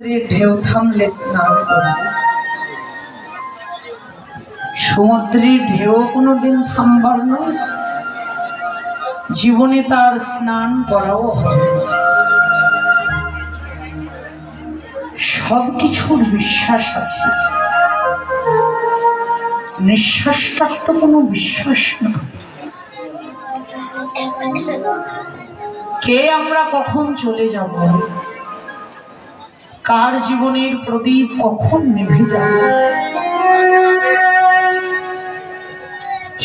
ঢেউ থামলে স্নান করবে। সমুদ্রের ঢেউ কোনোদিন থামবার নয়, জীবনে তার স্নান করাও হবে। সবকিছুর বিশ্বাস আছে, নিঃশ্বাসটার তো কোনো বিশ্বাস না। কে আমরা কখন চলে যাব, কার জীবনের প্রদীপ কখন নিভে যাবে,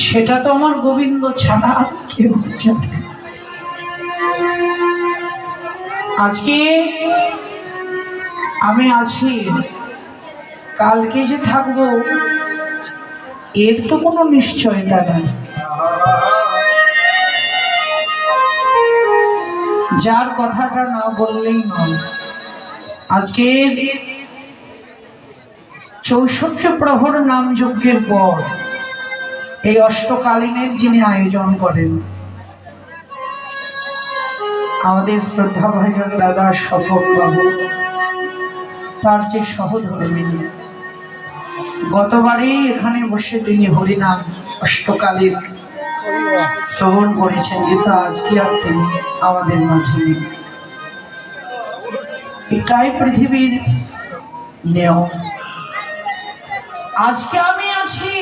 সেটা তো আমার গোবিন্দ ছাড়া কেউ জানে। আজকে আমি আছি, কালকে যে থাকবো এর তো কোনো নিশ্চয়তা নেই। যার কথাটা না বললেই নয়। আজকে 64 প্রহর নাম যজ্ঞের পর এই অষ্টকালীনের যিনি আয়োজন করেন, আমাদের শ্রদ্ধা ভাজন দাদা স্বপন বাবু, তার যে সহধর্মিনী, গতবারে এখানে বসে তিনি হরিনাম অষ্টকালীন শ্রবণ করেছেন, কিন্তু আজকে আর তিনি আমাদের মাঝে নেই। এটাই পৃথিবীর নিয়ম। আজকে আমি আছি,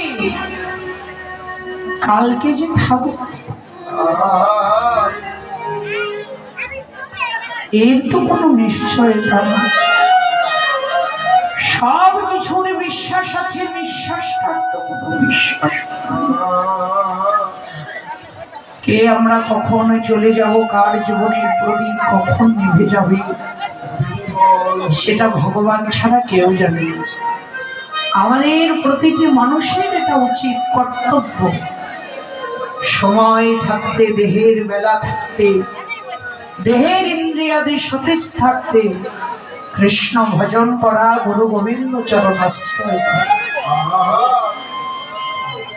কালকে যে থাকবো এর তো কোনো নিশ্চয়তা না। সব কিছুর বিশ্বাস আছে, নিঃশ্বাসটার তো কোনো বিশ্বাস না। কে আমরা কখন চলে যাব, কার জীবনের প্রদীপ কখন নিভে যাবে, সেটা ভগবান ছাড়া কেউ জানে না। আমাদের প্রতিটি মানুষের এটা উচিত কর্তব্য, সময় থাকতে, দেহের বেলা থাকতে, দেহের ইন্দ্রিয়াদি সতেজ থাকতে কৃষ্ণ ভজন করা, গুরু গোবিন্দ চরণ আশ্রয় করা।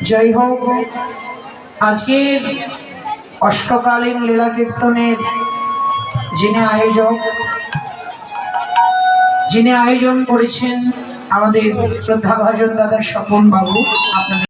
যাই হোক, আজকের অষ্টকালীন লীলা কীর্তনের যিনি আয়োজন করেছেন আমাদের শ্রদ্ধা ভাজন দাদা স্বপন বাবু, আপনাদের